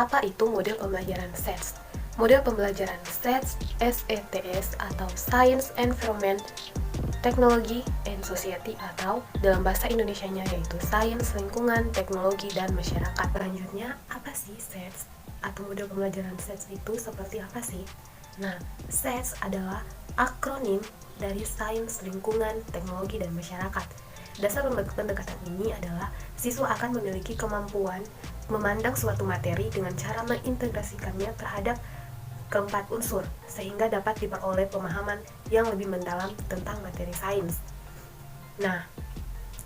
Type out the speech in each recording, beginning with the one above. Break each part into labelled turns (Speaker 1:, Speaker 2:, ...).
Speaker 1: Apa itu model pembelajaran SETS? Model pembelajaran SETS, SETS atau Science, Environment, Technology, and Society, atau dalam bahasa Indonesianya yaitu Sains, Lingkungan, Teknologi, dan Masyarakat. Selanjutnya, apa sih SETS? Atau model pembelajaran SETS itu seperti apa sih? Nah, SETS adalah akronim dari Sains, Lingkungan, Teknologi, dan Masyarakat. Dasar pendekatan ini adalah siswa akan memiliki kemampuan memandang suatu materi dengan cara mengintegrasikannya terhadap keempat unsur, sehingga dapat diperoleh pemahaman yang lebih mendalam tentang materi sains. Nah,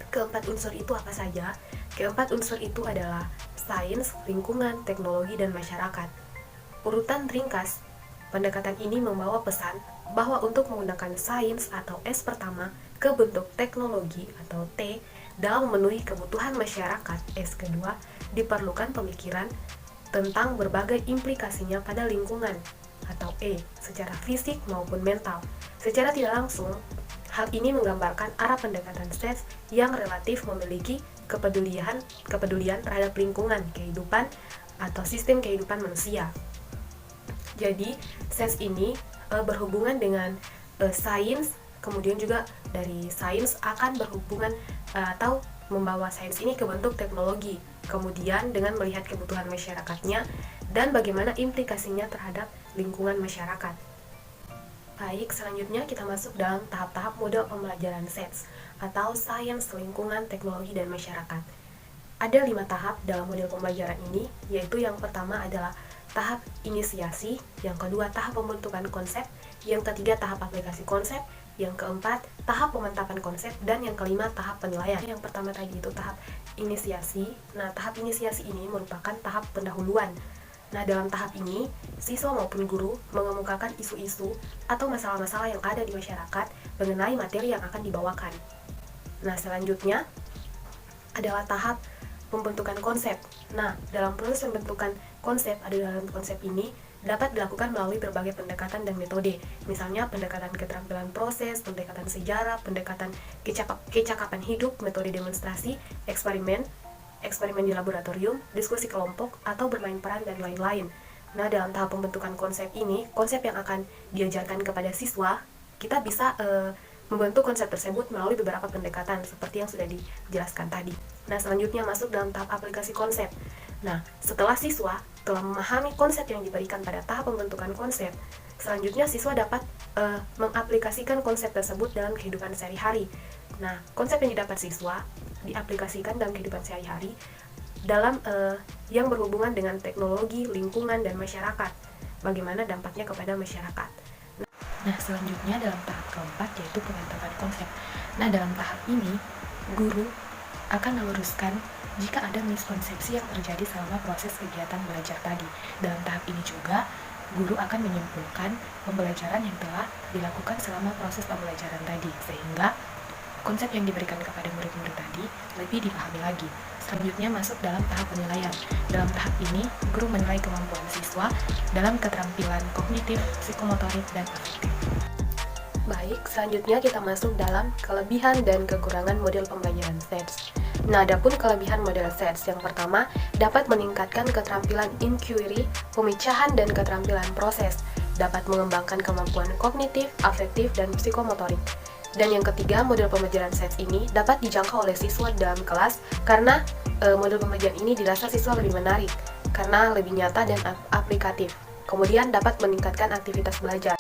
Speaker 1: keempat unsur itu apa saja? Keempat unsur itu adalah sains, lingkungan, teknologi, dan masyarakat. Urutan ringkas, pendekatan ini membawa pesan bahwa untuk menggunakan sains atau S pertama ke bentuk teknologi atau T dalam memenuhi kebutuhan masyarakat S kedua diperlukan pemikiran tentang berbagai implikasinya pada lingkungan atau E secara fisik maupun mental. Secara tidak langsung, hal ini menggambarkan arah pendekatan SETS yang relatif memiliki kepedulian terhadap lingkungan, kehidupan, atau sistem kehidupan manusia. Jadi, SETS ini berhubungan dengan sains, kemudian juga dari sains akan berhubungan atau membawa sains ini ke bentuk teknologi, kemudian dengan melihat kebutuhan masyarakatnya dan bagaimana implikasinya terhadap lingkungan masyarakat. Baik, selanjutnya kita masuk dalam tahap-tahap model pembelajaran SETS atau Sains, Lingkungan, Teknologi, dan Masyarakat. Ada 5 tahap dalam model pembelajaran ini, yaitu yang pertama adalah tahap inisiasi, yang kedua tahap pembentukan konsep, yang ketiga tahap aplikasi konsep, yang keempat tahap pemantapan konsep, dan yang kelima tahap penilaian. Yang pertama tadi itu tahap inisiasi. Nah, tahap inisiasi ini merupakan tahap pendahuluan. Nah, dalam tahap ini, siswa maupun guru mengemukakan isu-isu atau masalah-masalah yang ada di masyarakat mengenai materi yang akan dibawakan. Nah, selanjutnya adalah tahap pembentukan konsep. Nah, dalam proses pembentukan konsep, dalam konsep ini dapat dilakukan melalui berbagai pendekatan dan metode. Misalnya pendekatan keterampilan proses, pendekatan sejarah, pendekatan kecakapan hidup, metode demonstrasi, eksperimen di laboratorium, diskusi kelompok, atau bermain peran, dan lain-lain. Nah, dalam tahap pembentukan konsep ini, konsep yang akan diajarkan kepada siswa, kita bisa membentuk konsep tersebut melalui beberapa pendekatan seperti yang sudah dijelaskan tadi. Nah, selanjutnya masuk dalam tahap aplikasi konsep. Nah, setelah siswa telah memahami konsep yang diberikan pada tahap pembentukan konsep, selanjutnya siswa dapat mengaplikasikan konsep tersebut dalam kehidupan sehari-hari. Nah, konsep yang didapat siswa diaplikasikan dalam kehidupan sehari-hari dalam yang berhubungan dengan teknologi, lingkungan, dan masyarakat. Bagaimana dampaknya kepada masyarakat. Nah, selanjutnya dalam tahap keempat yaitu pemantapan konsep. Nah, dalam tahap ini guru akan meluruskan jika ada miskonsepsi yang terjadi selama proses kegiatan belajar tadi. Dalam tahap ini juga guru akan menyimpulkan pembelajaran yang telah dilakukan selama proses pembelajaran tadi, sehingga konsep yang diberikan kepada murid-murid tadi lebih dipahami lagi. Selanjutnya masuk dalam tahap penilaian. Dalam tahap ini, guru menilai kemampuan siswa dalam keterampilan kognitif, psikomotorik, dan afektif. Baik, selanjutnya kita masuk dalam kelebihan dan kekurangan model pembelajaran SETS. Nah, adapun kelebihan model SETS yang pertama dapat meningkatkan keterampilan inquiry, pemicahan, dan keterampilan proses, dapat mengembangkan kemampuan kognitif, afektif, dan psikomotorik. Dan yang ketiga, model pembelajaran SETS ini dapat dijangkau oleh siswa dalam kelas karena model pembelajaran ini dirasa siswa lebih menarik karena lebih nyata dan aplikatif. Kemudian dapat meningkatkan aktivitas belajar.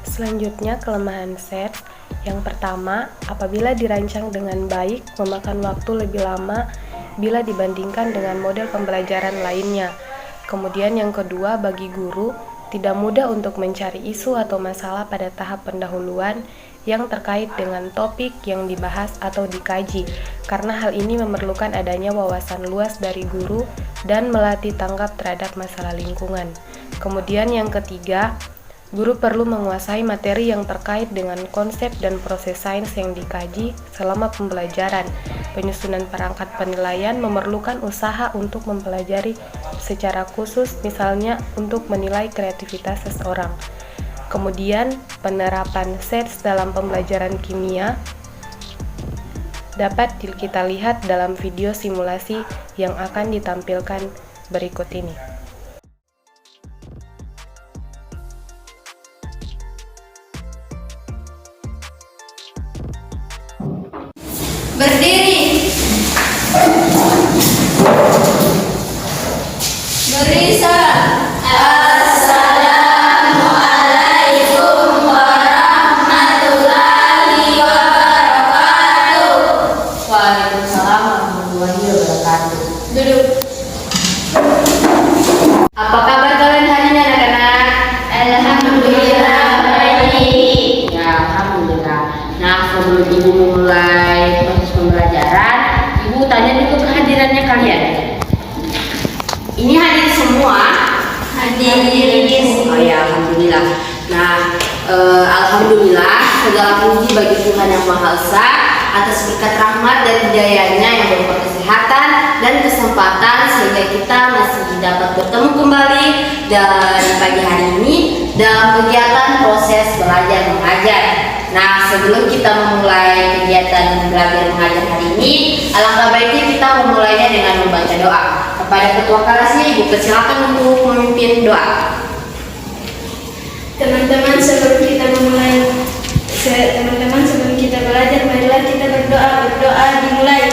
Speaker 1: Selanjutnya, kelemahan SETS. Yang pertama, apabila dirancang dengan baik, memakan waktu lebih lama bila dibandingkan dengan model pembelajaran lainnya. Kemudian yang kedua, bagi guru, tidak mudah untuk mencari isu atau masalah pada tahap pendahuluan yang terkait dengan topik yang dibahas atau dikaji, karena hal ini memerlukan adanya wawasan luas dari guru dan melatih tanggap terhadap masalah lingkungan. Kemudian yang ketiga, guru perlu menguasai materi yang terkait dengan konsep dan proses sains yang dikaji selama pembelajaran. Penyusunan perangkat penilaian memerlukan usaha untuk mempelajari secara khusus, misalnya untuk menilai kreativitas seseorang. Kemudian, penerapan SETS dalam pembelajaran kimia dapat kita lihat dalam video simulasi yang akan ditampilkan berikut ini.
Speaker 2: warahmatullahi wabarakatuh.
Speaker 1: Duduk.
Speaker 2: Apa kabar kalian hari ini anak-anak?
Speaker 3: Alhamdulillah baik.
Speaker 2: Ya, alhamdulillah. Nah, sebelum ibu memulai proses pembelajaran, ibu tanya dulu kehadirannya kalian. Ini hadir semua?
Speaker 3: Hadir.
Speaker 2: Oh ya, alhamdulillah. Nah, alhamdulillah segala puji bagi Tuhan Yang Maha Esa atas berkat rahmat dan hidayahnya yang berupa kesehatan dan kesempatan sehingga kita masih dapat bertemu kembali dan pagi hari ini dalam kegiatan proses belajar mengajar. Nah, sebelum kita memulai kegiatan belajar mengajar hari ini, alangkah baiknya kita memulainya dengan membaca doa. Kepada ketua kelasnya, Ibu persilakan untuk memimpin doa.
Speaker 3: Teman-teman, sebelum kita belajar, marilah kita berdoa. Berdoa dimulai.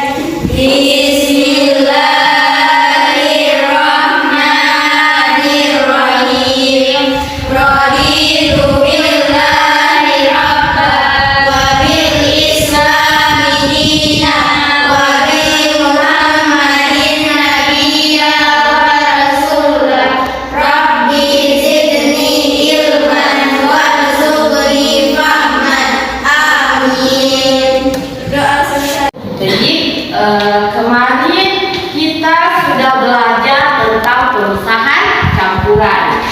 Speaker 3: Bismillahirrahmanirrahim. Raditu billahi rabban wa bil islami dinan wa bi Muhammadin nabiyyan wa rasulan. Rabbi zidni ilman warzuqni fahman. Amin. Doa selesai.
Speaker 2: Jadi kemarin kita sudah belajar tentang pemisahan campuran.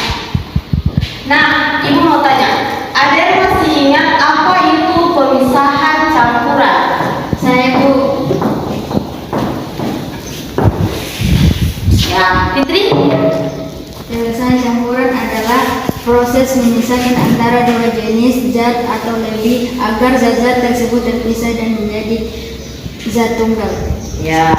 Speaker 2: Nah, ibu mau tanya, ada yang masih ingat apa itu pemisahan campuran?
Speaker 3: Saya Bu.
Speaker 2: Ya, Fitri?
Speaker 3: Pemisahan campuran adalah proses memisahkan antara dua jenis zat atau lebih agar zat-zat tersebut terpisah dan menjadi zat tunggal.
Speaker 2: Ya,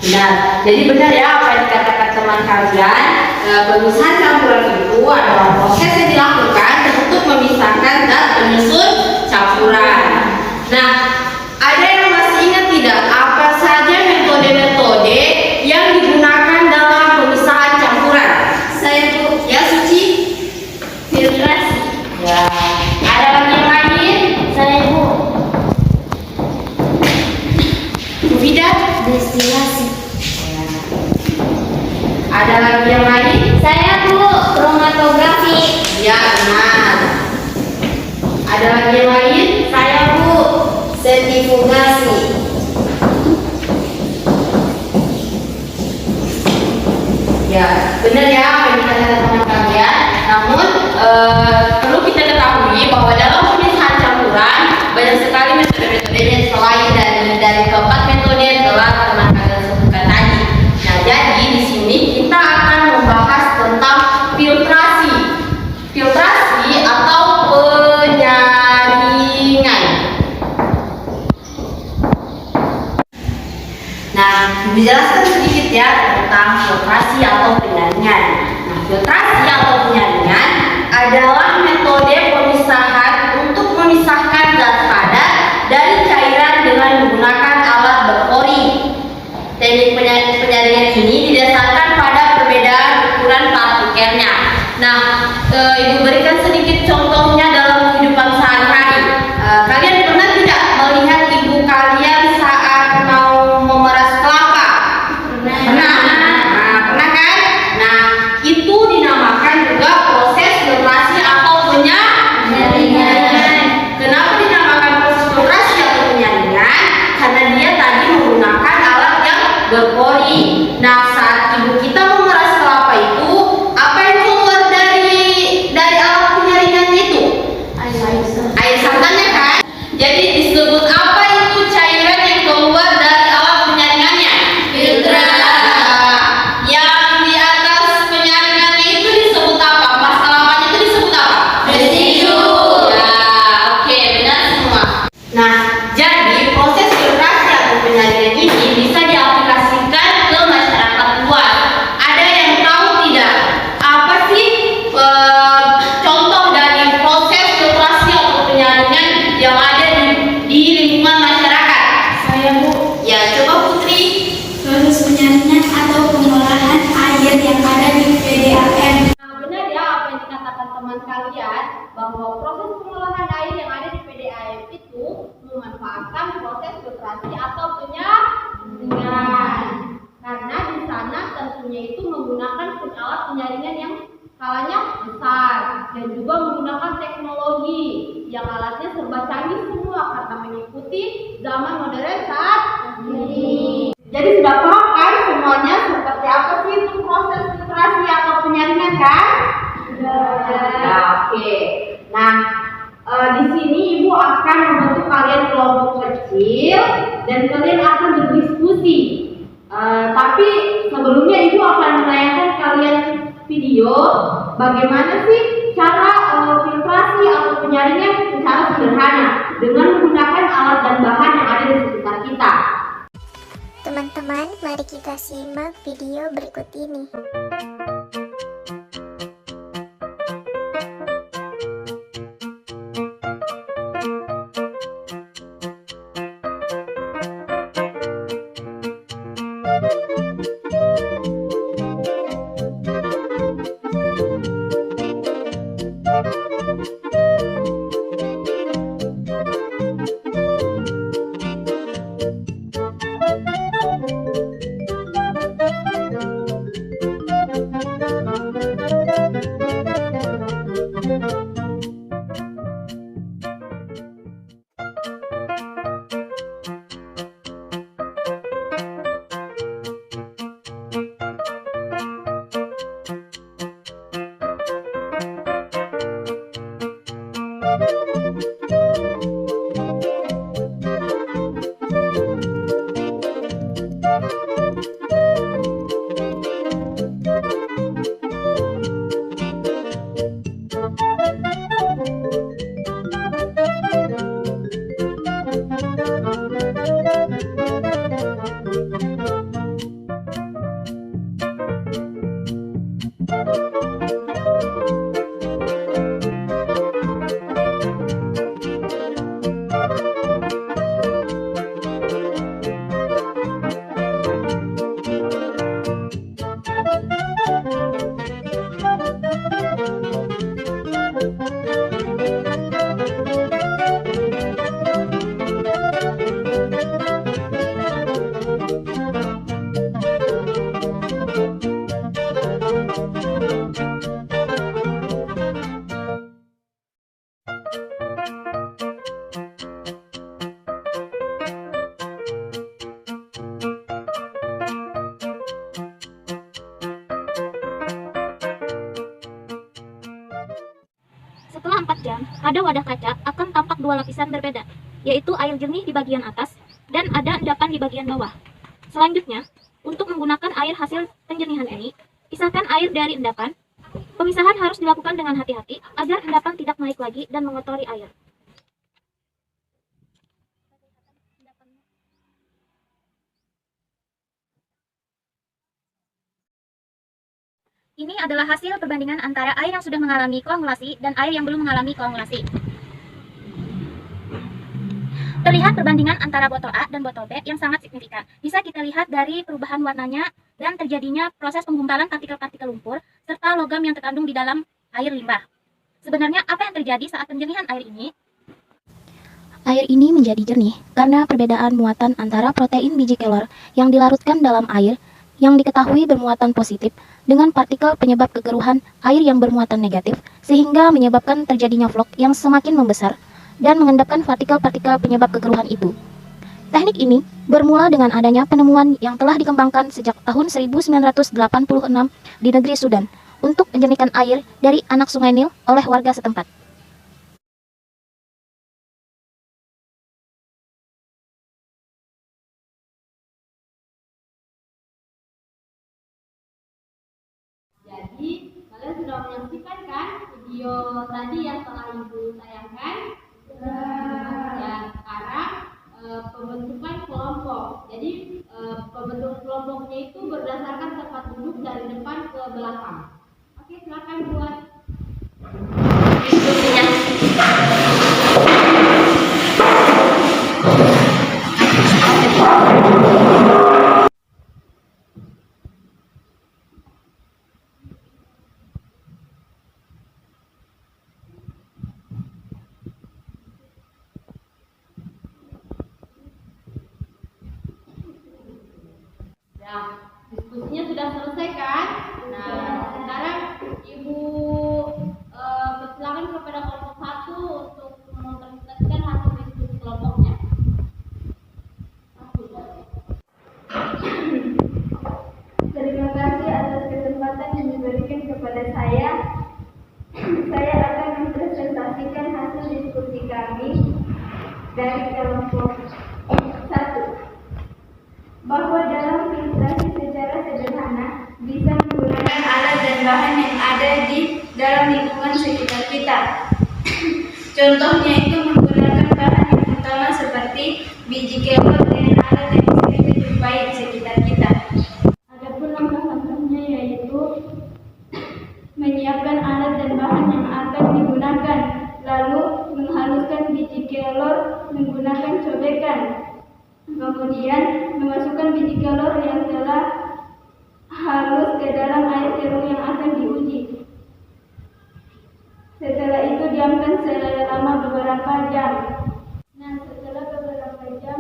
Speaker 2: benar. Jadi benar ya apa yang dikatakan teman kalian. Pemisahan campuran itu adalah proses yang dilakukan untuk memisahkan zat penyusun campuran. Nah, ada yang masih ingat tidak apa saja metode-metode yang digunakan dalam pemisahan campuran?
Speaker 3: Saya Bu.
Speaker 2: Ya, Suci?
Speaker 3: Filtrasi.
Speaker 2: Ya. Ada lagi yang lain?
Speaker 3: Saya Bu.
Speaker 2: Bu Vida?
Speaker 3: Destilasi.
Speaker 2: Ya. Ada lagi yang lain?
Speaker 3: Saya Bu. Kromatografi.
Speaker 2: Ya, benar. Ada lagi yang lain?
Speaker 3: Saya Bu. Sentrifugasi.
Speaker 2: Ya, benar ya apa yang dikatakan teman kalian. Namun perlu kita ketahui bahwa dalam pemisahan campuran banyak sekali metode-metodenya selain dari keempat metode yang telah teman kalian sebutkan tadi. Nah, jadi di sini kita akan membahas tentang filtrasi. Filtrasi atau penyaringan. Nah, dijelaskan sedikit ya tentang filtrasi atau penyaringan. Nah, filtrasi atau penyaringan adalah metode pemisahan untuk memisahkan zat padat dari cairan dengan menggunakan alat berpori. Teknik penyaringan ini didasarkan pada perbedaan ukuran partikelnya. Nah, Ibu berikan sedikit contohnya dalam kehidupan sehari-hari. Kalian pernah tidak melihat ibu kalian saat mau memeras kelapa? Pernah. Nah, pernah kan? Nah, itu dinamakan juga proses filtrasi atau penyaringan. Kenapa dinamakan proses filtrasi atau penyaringan? Karena dia tadi menggunakan alat yang berpori. Nah, saat ibu kita memeras kelapa itu, apa yang keluar dari alat penyaringannya itu? Air santannya kan? Jadi disebut apa itu cairan yang keluar dari alat penyaringannya?
Speaker 3: Filter.
Speaker 2: Yang di atas penyaringannya itu disebut apa? Pas kelapanya itu disebut apa?
Speaker 3: Residu.
Speaker 2: Ya, oke, benar semua. Nah, jadi proses filtrasi atau penyaringan ini bisa diaplikasikan ke masyarakat luas. Ada yang tahu tidak? Apa sih contoh dari proses filtrasi atau penyaringan yang ada di lingkungan masyarakat?
Speaker 3: Saya Bu.
Speaker 2: Ya, coba Putri.
Speaker 3: Proses penyaringan atau pengolahan air yang ada di PDAM.
Speaker 2: Nah, benar ya apa yang dikatakan teman kalian bahwa proses pengolahan air yang ada di PDAM itu memanfaatkan proses filtrasi atau penyaringan. penyaringan yang skalanya besar dan juga menggunakan teknologi yang alatnya serba canggih semua karena mengikuti zaman modern saat ini. Jadi sudah paham kan semuanya seperti apa sih itu proses filtrasi atau penyaringan kan? Sudah. Oke. Nah, di sini Ibu akan membentuk kalian kelompok kecil dan kalian akan berdiskusi. Tapi sebelumnya Ibu akan menayangkan kalian video bagaimana sih cara filtrasi atau penyaringan secara sederhana dengan menggunakan alat dan bahan yang ada di sekitar kita.
Speaker 4: Teman-teman, mari kita simak video berikut ini.
Speaker 5: Setelah 4 jam, pada wadah kaca akan tampak dua lapisan berbeda, yaitu air jernih di bagian atas dan ada endapan di bagian bawah. Selanjutnya, untuk menggunakan air hasil penjernihan ini, pisahkan air dari endapan. Pemisahan harus dilakukan dengan hati-hati agar endapan tidak naik lagi dan mengotori air. Ini adalah hasil perbandingan antara air yang sudah mengalami koagulasi dan air yang belum mengalami koagulasi. Terlihat perbandingan antara botol A dan botol B yang sangat signifikan. Bisa kita lihat dari perubahan warnanya dan terjadinya proses penggumpalan partikel-partikel lumpur serta logam yang terkandung di dalam air limbah. Sebenarnya apa yang terjadi saat penjernihan air ini? Air ini menjadi jernih karena perbedaan muatan antara protein biji kelor yang dilarutkan dalam air yang diketahui bermuatan positif dengan partikel penyebab kekeruhan air yang bermuatan negatif, sehingga menyebabkan terjadinya vlog yang semakin membesar dan mengendapkan partikel-partikel penyebab kekeruhan itu. Teknik ini bermula dengan adanya penemuan yang telah dikembangkan sejak tahun 1986 di negeri Sudan untuk menjernihkan air dari anak sungai Nil oleh warga setempat.
Speaker 2: Jadi, kalian sudah menyaksikan kan video tadi yang telah Ibu tayangkan? Ya, sekarang pembentukan kelompok. Jadi, pembentukan kelompoknya itu berdasarkan tempat duduk dari depan ke belakang. Oke, silakan buat diskusinya. Nah, diskusinya sudah selesai kan? Nah, sekarang Ibu persilakan kepada kelompok 1 untuk mempresentasikan hasil diskusi kelompoknya.
Speaker 3: Terima kasih atas kesempatan yang diberikan kepada saya. Saya akan mempresentasikan hasil diskusi kami dari kelompok 1. Bahwa dalam filtrasi secara sederhana bisa menggunakan alat dan bahan yang ada di dalam lingkungan sekitar kita. Contohnya itu menggunakan bahan yang utama seperti biji kelor dengan alat yang sering dijumpai di sekitar kita. Adapun langkah-langkahnya yaitu menyiapkan alat dan bahan yang akan digunakan, lalu menghaluskan biji kelor menggunakan cobekan. Kemudian memasukkan biji kelor yang telah halus ke dalam air serum yang akan diuji. Setelah itu diamkan selama beberapa jam. Nah, setelah beberapa jam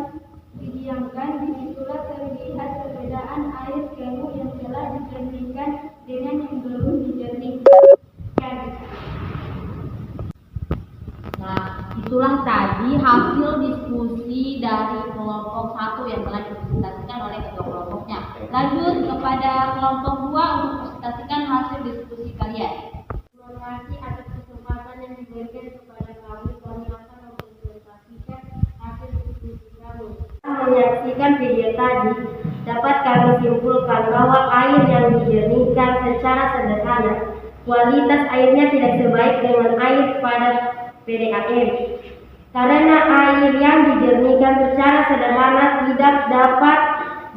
Speaker 3: didiamkan, disitulah terlihat perbedaan air serum yang telah dijernihkan dengan yang belum dijernihkan.
Speaker 2: Nah, itulah tadi hasil diskusi dari kelompok 1 yang telah dipresentasikan oleh ketua kelompoknya. Lanjut kepada kelompok 2 untuk presentasikan hasil diskusi kalian.
Speaker 3: Terima kasih atas kesempatan yang diberikan kepada kami. Kami akan mempresentasikan hasil diskusi kami. Menyaksikan video tadi, dapat kami simpulkan bahwa air yang dijernihkan secara sederhana, kualitas airnya tidak sebaik dengan air pada PDAM. Karena air yang dijernihkan secara sederhana tidak dapat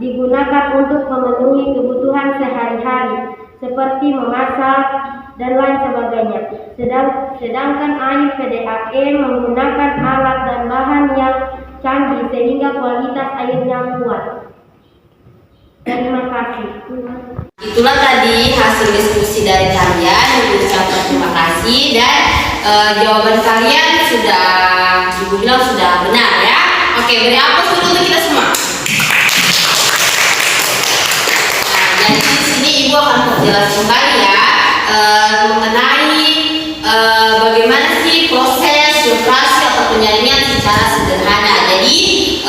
Speaker 3: digunakan untuk memenuhi kebutuhan sehari-hari seperti memasak dan lain sebagainya. Sedangkan air PDAM menggunakan alat dan bahan yang canggih sehingga kualitas airnya kuat. Terima kasih.
Speaker 2: Itulah tadi hasil diskusi dari kalian. Ibu ucapkan terima kasih dan jawaban kalian sudah Ibu bilang sudah benar ya. Oke, beri aplaus dulu untuk kita semua. Nah, jadi di sini Ibu akan perjelas kembali ya mengenai bagaimana sih proses filtrasi atau penyaringan secara sederhana. Jadi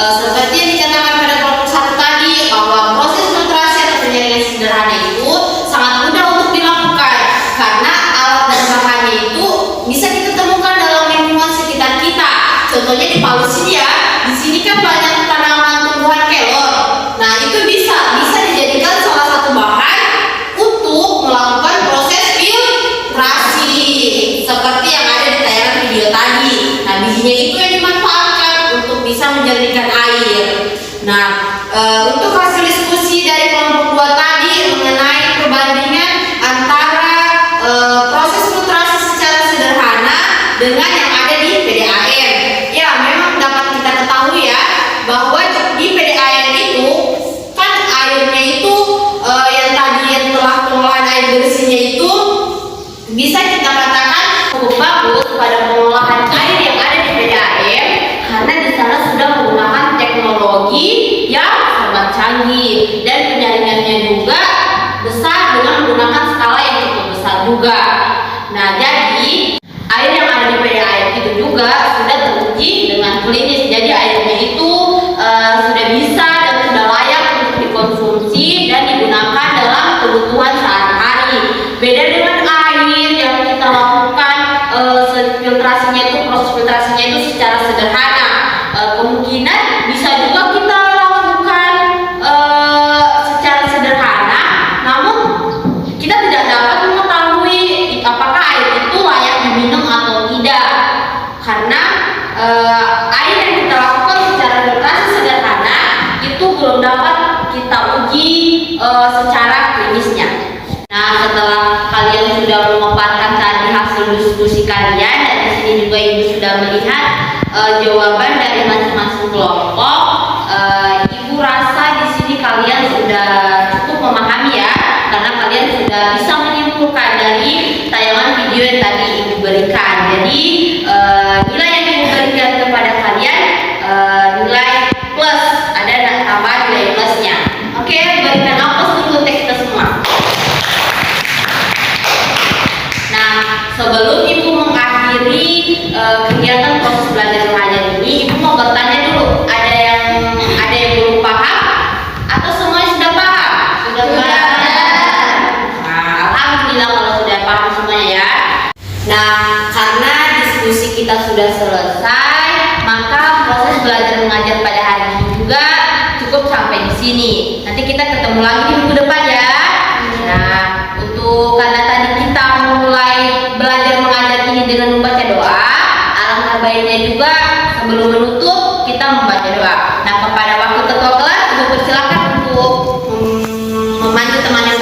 Speaker 2: seperti yang dikatakan pada kelompok 1 tadi, bahwa proses filtrasi atau penyaringan sederhana itu sangat mudah untuk dilakukan karena alat dan bahannya itu bisa kita temukan dalam lingkungan sekitar kita. Contohnya di Palu sini ya, di sini kan banyak tanaman tumbuhan kelor. Nah, itu bisa dijadikan salah satu bahan untuk melakukan proses filtrasi seperti yang ada di tayangan video tadi. Nah, bijinya itu yang dimanfaatkan untuk bisa menjernihkan air. Nah, untuk hasil diskusi dari kelompok 2 tadi mengenai perbandingan antara proses filtrasi secara sederhana dengan yang ada di PDAM. Ya, memang dapat kita ketahui ya bahwa di PDAM itu kan airnya itu yang tadi yang telah pengolahan air bersihnya itu bisa kita katakan cukup bagus pada pengolahan air yang ada di PDAM karena di sana sudah menggunakan teknologi yang sangat canggih dan penyaringannya juga besar dengan menggunakan skala yang cukup besar juga. Nah, jadi air yang ada di PDAM itu juga sudah teruji dengan klinis. Jadi airnya itu sudah bisa dan sudah layak untuk dikonsumsi dan digunakan dalam kebutuhan sehari-hari. Beda dengan air yang kita lakukan filtrasinya itu, proses filtrasinya itu secara sederhana. Kemungkinan bisa juga kita lakukan secara sederhana, namun kita tidak dapat mengetahui apakah air itu layak diminum atau tidak, karena air yang kita lakukan secara filtrasi sederhana itu belum dapat kita uji secara klinisnya. Nah, setelah kalian sudah memaparkan tadi hasil diskusi kalian dan di sini juga Ibu sudah melihat jawaban dari masing-masing kelompok, Ibu rasa di sini kalian sudah cukup memahami ya, karena kalian sudah bisa menyimpulkan dari tayangan video yang tadi Ibu berikan. Jadi nilai yang Ibu berikan kepada kalian nilai plus, ada tambahan nilai plusnya. Oke, berikan aplaus dulu untuk kita semua. semuanya ya. Nah, karena diskusi kita sudah selesai, maka proses belajar mengajar pada hari ini juga cukup sampai di sini. Nanti kita ketemu lagi di minggu depan ya. Nah, karena tadi kita mulai belajar mengajar ini dengan membaca doa, alangkah baiknya juga sebelum menutup kita membaca doa. Nah, kepada wakil ketua kelas, ibu persilakan untuk memanggil teman yang